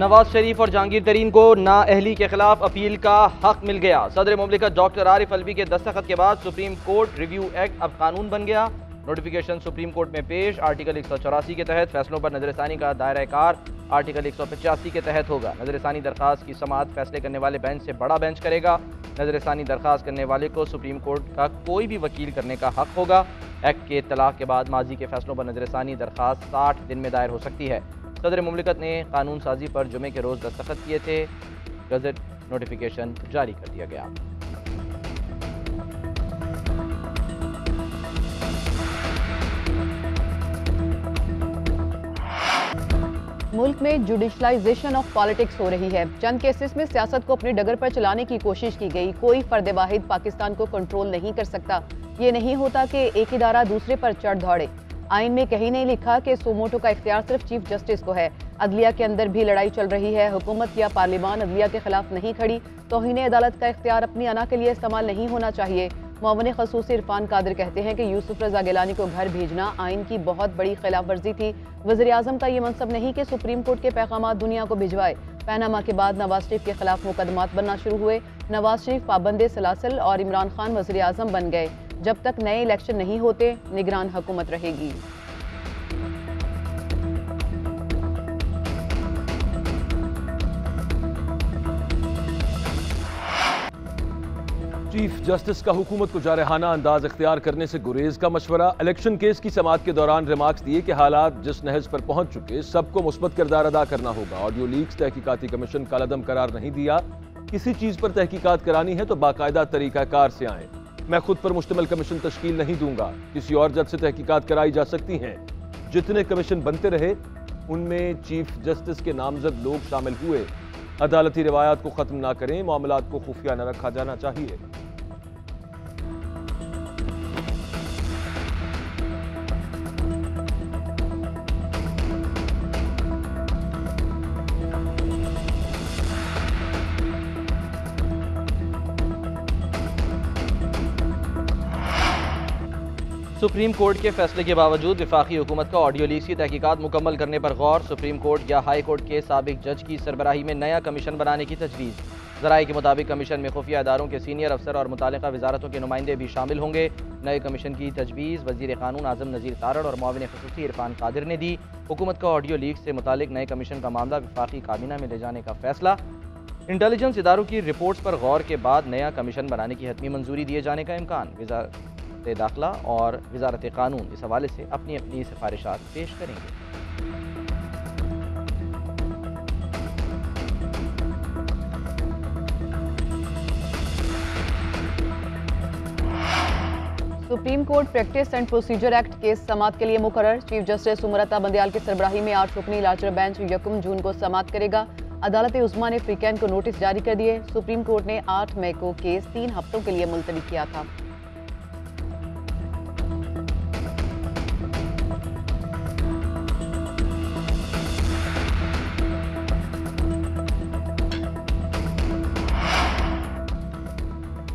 नवाज शरीफ और जहांगीर तरीन को नाअहली के खिलाफ अपील का हक मिल गया। सदर मुमलिकत डॉक्टर आरिफ अलवी के दस्तखत के बाद सुप्रीम कोर्ट रिव्यू एक्ट अब कानून बन गया। नोटिफिकेशन सुप्रीम कोर्ट में पेश। आर्टिकल 184 के तहत फैसलों पर नजरसानी का दायरा कार आर्टिकल 185 के तहत होगा। नजरसानी दरखास्त की समाअत फैसले करने वाले बेंच से बड़ा बेंच करेगा। नजरसानी दरखास्त करने वाले को सुप्रीम कोर्ट का कोई भी वकील करने का हक होगा। एक्ट के इत्तलाक के बाद माजी के फैसलों पर नजरसानी दरखास्त 60 दिन में दायर हो सकती है। सदर मुमलिकत ने कानून साजी पर जुमे के रोज़ दस्तखत किए थे। गजट नोटिफिकेशन जारी कर दिया गया। मुल्क में जुडिशलाइजेशन ऑफ पॉलिटिक्स हो रही है। चंद केसेस में सियासत को अपनी डगर पर चलाने की कोशिश की गई। कोई फर्द वाहिद पाकिस्तान को कंट्रोल नहीं कर सकता। ये नहीं होता कि एक इदारा दूसरे पर चढ़ दौड़े। आइन में कहीं नहीं लिखा कि सुमोटो का इख्तियार सिर्फ चीफ जस्टिस को है। अदलिया के अंदर भी लड़ाई चल रही है। हुकूमत या पार्लियामान अदलिया के खिलाफ नहीं खड़ी। तौहीन अदालत का इख्तियार अपनी अना के लिए इस्तेमाल नहीं होना चाहिए। मुअव्विन ख़ुसूसी इरफान कादिर कहते हैं कि यूसुफ रजा गिलानी को घर भेजना आइन की बहुत बड़ी खिलाफ वर्जी थी। वज़ीर आज़म का ये मनसब नहीं कि सुप्रीम कोर्ट के पैगामात दुनिया को भिजवाए। पैनामा के बाद नवाज शरीफ के खिलाफ मुकदमात बनना शुरू हुए। नवाज शरीफ पाबंद सलासल और इमरान खान वज़ीर आज़म बन गए। जब तक नए इलेक्शन नहीं होते निगरान हुकूमत रहेगी। चीफ जस्टिस का हुकूमत को जारहाना अंदाज इख्तियार करने से गुरेज का मशवरा। इलेक्शन केस की समाअत के दौरान रिमार्क्स दिए कि हालात जिस नहज पर पहुंच चुके सबको मुस्बत किरदार अदा करना होगा। ऑडियो लीक्स तहकीकाती कमीशन का कलअदम करार नहीं दिया। किसी चीज पर तहकीकात करानी है तो बाकायदा तरीकाकार से आए। मैं खुद पर मुश्तमिल कमीशन तश्कील नहीं दूंगा। किसी और जज से तहकीकात कराई जा सकती हैं। जितने कमीशन बनते रहे उनमें चीफ जस्टिस के नामजद लोग शामिल हुए। अदालती रिवायात को खत्म ना करें। मामलात को खुफिया न रखा जाना चाहिए। सुप्रीम कोर्ट के फैसले के बावजूद वफाकी हुकूमत का ऑडियो लीक्स की तहकीकात मुकम्मल करने पर गौर। सुप्रीम कोर्ट या हाई कोर्ट के साबिक जज की सरबराही में नया कमीशन बनाने की तजवीज़। ज़राए के मुताबिक कमीशन में खुफिया इदारों के सीनियर अफसर और मुतालिका वजारतों के नुमाइंदे भी शामिल होंगे। नए कमीशन की तजवीज़ वज़ीर क़ानून आज़म नज़ीर तारड़ और मुअव्विन ख़ुसूसी इरफान कादिर ने दी। हुकूमत का ऑडियो लीक्स से मुतालिक नए कमीशन का मामला वफाकी काबीना में ले जाने का फैसला। इंटेलिजेंस इदारों की रिपोर्ट्स पर गौर के बाद नया कमीशन बनाने की हतमी मंजूरी दिए जाने का इम्कान। वज़ारत दाखिला और वज़ारत क़ानून इस हवाले से अपनी अपनी सिफारिशात पेश करेंगे। Supreme Court practice and procedure act case समाअत के लिए मुकर्रर। चीफ जस्टिस उमरता बंदयाल की सरबराही में 8 रुकनी लार्जर बेंच 1 जून को समाअत करेगा। अदालत उज़्मा ने फ्रीकैन को नोटिस जारी कर दिए। सुप्रीम कोर्ट ने 8 मई को केस 3 हफ्तों के लिए मुलतवी किया था।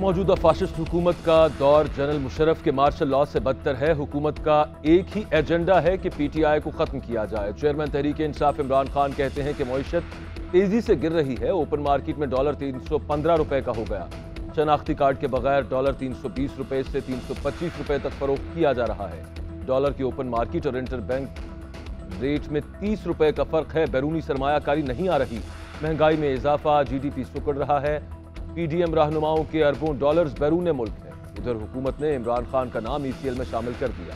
मौजूदा फाशिस्ट हुकूमत का दौर जनरल मुशर्रफ के मार्शल लॉ से बदतर है। हुकूमत का एक ही एजेंडा है कि पीटीआई को खत्म किया जाए। चेयरमैन तहरीक इंसाफ इमरान खान कहते हैं कि मईशत तेजी से गिर रही है। ओपन मार्केट में डॉलर 315 रुपए का हो गया। शनाख्ती कार्ड के बगैर डॉलर 320 रुपए से 325 रुपए तक फरोख्त किया जा रहा है। डॉलर की ओपन मार्केट और इंटरबैंक रेट में 30 रुपए का फर्क है। बैरूनी सरमायाकारी नहीं आ रही। महंगाई में इजाफा, जीडीपी सुकड़ रहा है। पीडीएम रहनुमाओं के अरबों डॉलर्स बैरून मुल्क है। उधर हुकूमत ने इमरान खान का नाम ईसीएल में शामिल कर दिया।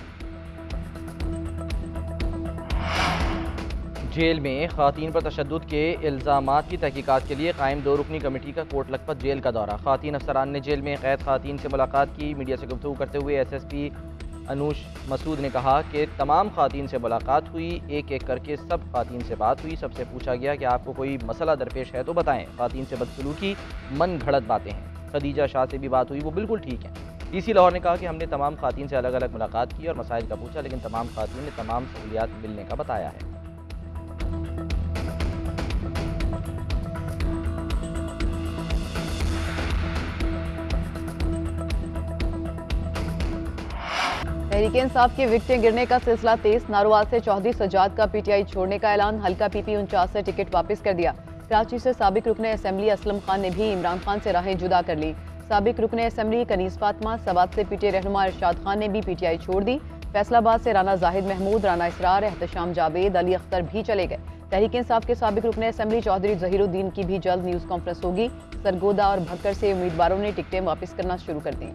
जेल में ख़वातीन पर तशद्दुद के इल्ज़ामात की तहकीकात के लिए कायम 2 रुकनी कमेटी का कोट लखपत जेल का दौरा। ख़वातीन अफसरान ने जेल में कैद ख़वातीन से मुलाकात की। मीडिया से गुफ्तगू करते हुए एसएसपी अनूश मसूद ने कहा कि तमाम ख़वातीन से मुलाकात हुई। एक एक करके सब ख़वातीन से बात हुई। सबसे पूछा गया कि आपको कोई मसला दरपेश है तो बताएं। ख़वातीन से बदसलूकी मन घड़त बातें हैं। खदीजा शाह से भी बात हुई, वो बिल्कुल ठीक हैं। डीसी लाहौर ने कहा कि हमने तमाम ख़वातीन से अलग अलग मुलाकात की और मसाइल का पूछा, लेकिन तमाम ख़वातीन ने तमाम सहूलियात मिलने का बताया है। तहरीक इंसाफ के विकटें गिरने का सिलसिला तेज। नारोवाल से चौधरी सज्जाद का पीटीआई छोड़ने का ऐलान। हल्का पीपी 49 से टिकट वापस कर दिया। कराची से साबिक रुकने असेंबली असलम खान ने भी इमरान खान से राहें जुदा कर ली। साबिक रुकने असेंबली कनीज फातिमा, सवात से पीटीआई रहनुमा इरशाद खान ने भी पीटीआई छोड़ दी। फैसलाबाद से राना जाहिद महमूद, राना इसरार, एहतशाम जावेद, अली अख्तर भी चले गए। तहरीक इंसाफ के साबिक रुकने असेंबली चौधरी जहीरुद्दीन की भी जल्द न्यूज़ कॉन्फ्रेंस होगी। सरगोदा और भक्कर से उम्मीदवारों ने टिकटें वापस करना शुरू कर दी।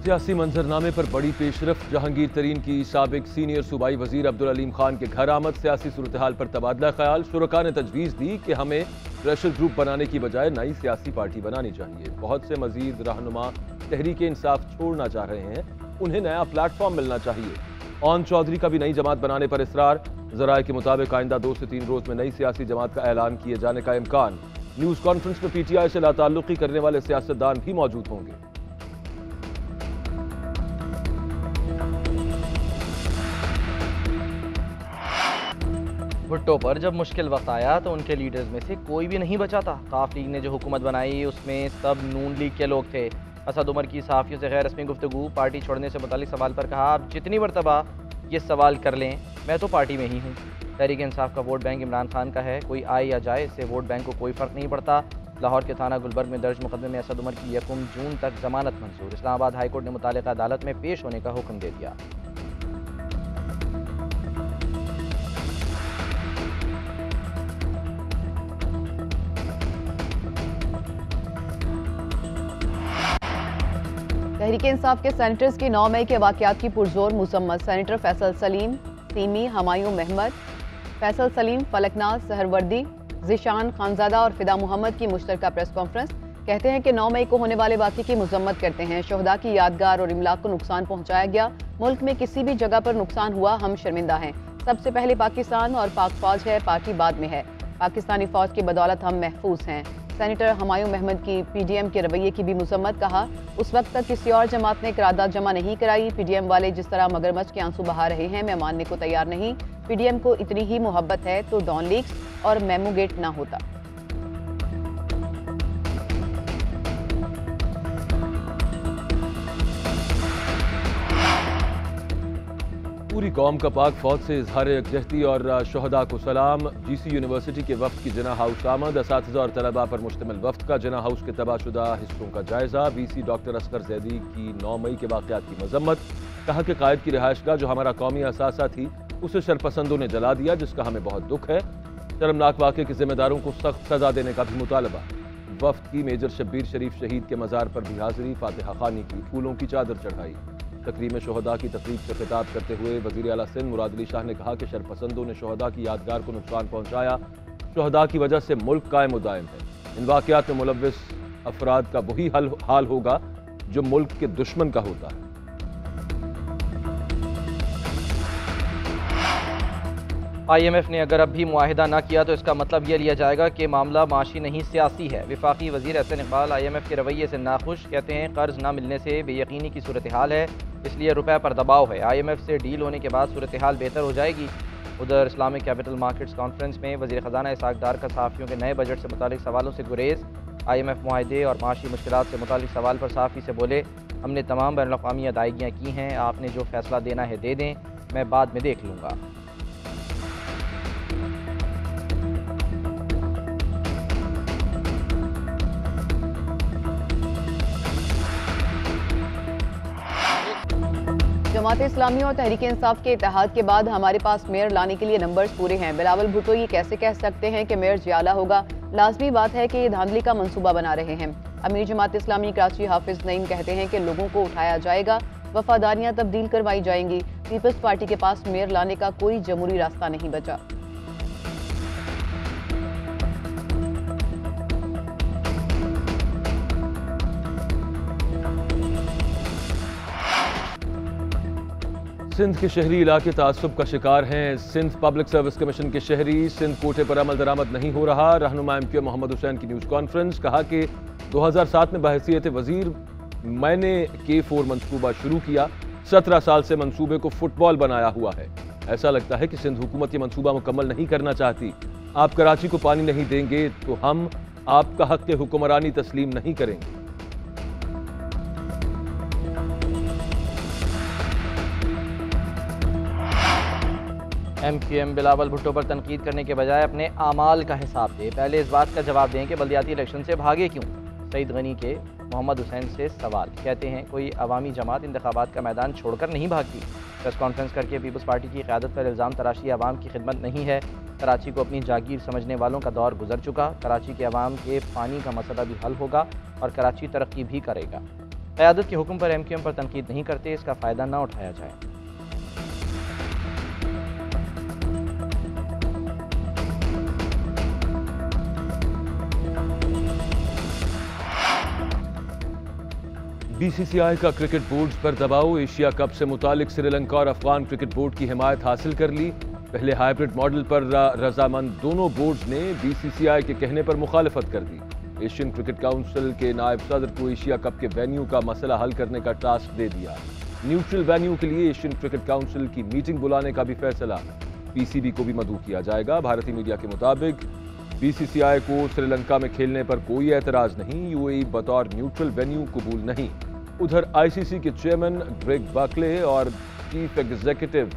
सियासी मंजरनामे पर बड़ी पेशरफ। जहांगीर तरीन की साबिक सीनियर सूबाई वजीर अब्दुल अलीम खान के घर आमद। सियासी सूरत हाल पर तबादला ख्याल। शुरका ने तजवीज़ दी कि हमें प्रेशर ग्रुप बनाने की बजाय नई सियासी पार्टी बनानी चाहिए। बहुत से मजीद रहनुमा तहरीक इंसाफ छोड़ना चाह रहे हैं, उन्हें नया प्लेटफॉर्म मिलना चाहिए। ओन चौधरी का भी नई जमात बनाने पर इसरार। जराये के मुताबिक आइंदा 2 से 3 रोज में नई सियासी जमात का ऐलान किए जाने का इम्कान। न्यूज़ कॉन्फ्रेंस में पीटीआई से लाताल्लुकी करने वाले सियासतदान भी मौजूद होंगे। भुट्टो पर जब मुश्किल वक्त आया तो उनके लीडर्स में से कोई भी नहीं बचा था। काफ लीग ने जो हुकूमत बनाई उसमें सब नून लीग के लोग थे। असद उमर की सहाफ़ियों से गैर रस्मी गुफ्तगू। पार्टी छोड़ने से मुतालिक सवाल पर कहा, आप जितनी मरतबा ये सवाल कर लें, मैं तो पार्टी में ही हूँ। तहरीक इंसाफ का वोट बैंक इमरान खान का है, कोई आए या जाए इससे वोट बैंक को कोई फ़र्क नहीं पड़ता। लाहौर के थाना गुलबर्ग में दर्ज मुकदमे में असद उमर की 1 जून तक जमानत मंजूर। इस्लामाबाद हाईकोर्ट ने मुतालिका अदालत में पेश होने का हुक्म दे दिया। तहरीक इंसाफ के सेनेटर्स की 9 मई के वाक़यात की पुरजोर मजम्मत। सेनेटर फैसल सलीम, सीमी, हमायूं महमद, फैसल सलीम, फलकनाज, सहरवर्दी, जिशान खानजादा और फिदा मोहम्मद की मुश्तरका प्रेस कॉन्फ्रेंस। कहते हैं कि 9 मई को होने वाले वाक़े की मजम्मत करते हैं। शहदा की यादगार और इमलाक को नुकसान पहुँचाया गया। मुल्क में किसी भी जगह पर नुकसान हुआ, हम शर्मिंदा हैं। सबसे पहले पाकिस्तान और पाक फौज है, पार्टी बाद में है। पाकिस्तानी फौज की बदौलत हम महफूज हैं। सेनेटर हमायूं महमद की पीडीएम के रवैये की भी मजम्मत। कहा, उस वक्त तक किसी और जमात ने करारदाद जमा नहीं कराई। पीडीएम वाले जिस तरह मगरमच्छ के आंसू बहा रहे हैं, मैं मानने को तैयार नहीं। पीडीएम को इतनी ही मोहब्बत है तो डॉन लीक्स और मेमो गेट ना होता। पूरी कौम का पाक फौज से इजहार यकजहती और शहदा को सलाम। जीसी यूनिवर्सिटी के वफ्द की जिना हाउस आमद। असातिज़ा और तलबा पर मुश्तमिल वफ्द का जिना हाउस के तबाहशुदा हिस्सों का जायजा। बीसी डॉक्टर असगर जैदी की 9 मई के वाक़यात की मजम्मत। कहा कि कायद की रिहाइशगाह जो हमारा कौमी असासा थी उसे शरपसंदों ने जला दिया, जिसका हमें बहुत दुख है। शर्मनाक वाक़े के जिम्मेदारों को सख्त सजा देने का भी मुतालबा। वफ्द की मेजर शब्बीर शरीफ शहीद के मज़ार पर भी हाजिरी। फातिहा खानी की, फूलों की चादर चढ़ाई। तकरीम शहदा की तकरीब से खिताब करते हुए वज़ीर आला सिंध मुराद अली शाह ने कहा कि शरपसंदों ने शहदा की यादगार को नुकसान पहुँचाया। शहदा की वजह से मुल्क कायम व दायम है। इन वाक़यात में मुलव्विस अफराद का वही हाल होगा जो मुल्क के दुश्मन का होता है। IMF ने अगर अब भी मुआहिदा न किया तो इसका मतलब यह लिया जाएगा कि मामला माशी नहीं सियासी है। वफाकी वज़ीर एहसन इकबाल IMF के रवैये से नाखुश। कहते हैं कर्ज न मिलने से बेयकीनी की सूरत हाल है, इसलिए रुपये पर दबाव है। IMF से डील होने के बाद सूरत हाल बेहतर हो जाएगी। उधर इस्लामिक कैपिटल मार्केट्स कॉन्फ्रेंस में वज़ीर ख़जाना इसहाक़ डार का सहाफ़ियों के नए बजट से मुतालिक सवालों से गुरेज। IMF मुआहदे और माशी मुश्किलात से मुतालिक सवाल पर सहाफ़ी से बोले, हमने तमाम बैनुल अक़वामी अदायगियाँ की हैं, आपने जो फ़ैसला देना है दे दें, मैं बाद में देख लूँगा। जमात इस्लामी और तहरीक इंसाफ के इत्तेहाद के बाद हमारे पास मेयर लाने के लिए नंबर्स पूरे हैं। बिलावल भुट्टो ये कैसे कह सकते हैं कि मेयर जियाला होगा? लाजमी बात है कि ये धांधली का मंसूबा बना रहे हैं। अमीर जमात इस्लामी कराची हाफिज नईम कहते हैं कि लोगों को उठाया जाएगा, वफादारियां तब्दील करवाई जाएंगी। पीपल्स पार्टी के पास मेयर लाने का कोई जमहूरी रास्ता नहीं बचा। सिंध के शहरी इलाके तासुब का शिकार हैं। सिंध पब्लिक सर्विस कमीशन के शहरी सिंध कोटे पर अमल दरामद नहीं हो रहा। रहनुमा MQ मोहम्मद हुसैन की न्यूज़ कॉन्फ्रेंस। कहा कि 2007 में बहैसियत वजीर मैंने K4 मंसूबा शुरू किया। 17 साल से मंसूबे को फुटबॉल बनाया हुआ है। ऐसा लगता है कि सिंध हुकूमत ये मंसूबा मुकम्मल नहीं करना चाहती। आप कराची को पानी नहीं देंगे तो हम आपका हक हुक्मरानी तस्लीम नहीं करेंगे। MQM बिलावल भुट्टो पर तनकीद करने के बजाय अपने आमाल का हिसाब दे, पहले इस बात का जवाब दें कि बल्दियाती इलेक्शन से भागे क्यों। सईद गनी के मोहम्मद हुसैन से सवाल, कहते हैं कोई अवामी जमात इंतखाबात का मैदान छोड़कर नहीं भागती। प्रेस कॉन्फ्रेंस करके पीपल्स पार्टी की क़यादत पर इल्ज़ाम तराशी अवाम की खिदमत नहीं है। कराची को अपनी जागीर समझने वालों का दौर गुजर चुका। कराची के अवाम के पानी का मसला भी हल होगा और कराची तरक्की भी करेगा। क़यादत के हुक्म पर MQM पर तनकीद नहीं करते, इसका फ़ायदा न उठाया जाए। BCCI का क्रिकेट बोर्ड पर दबाव, एशिया कप से मुतालिक श्रीलंका और अफगान क्रिकेट बोर्ड की हिमायत हासिल कर ली। पहले हाइब्रिड मॉडल पर रजामंद दोनों बोर्ड्स ने BCCI के कहने पर मुखालफत कर दी। एशियन क्रिकेट काउंसिल के नायब सदर को एशिया कप के वेन्यू का मसला हल करने का टास्क दे दिया। न्यूट्रल वेन्यू के लिए एशियन क्रिकेट काउंसिल की मीटिंग बुलाने का भी फैसला। PCB को भी मदऊ किया जाएगा। भारतीय मीडिया के मुताबिक BCCI को श्रीलंका में खेलने पर कोई एतराज नहीं, UAE बतौर न्यूट्रल वेन्यू कबूल नहीं। उधर ICC के चेयरमैन ग्रेग बर्कले और चीफ एग्जीक्यूटिव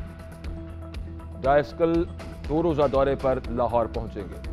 डायस्कल 2 रोजा दौरे पर लाहौर पहुंचेंगे।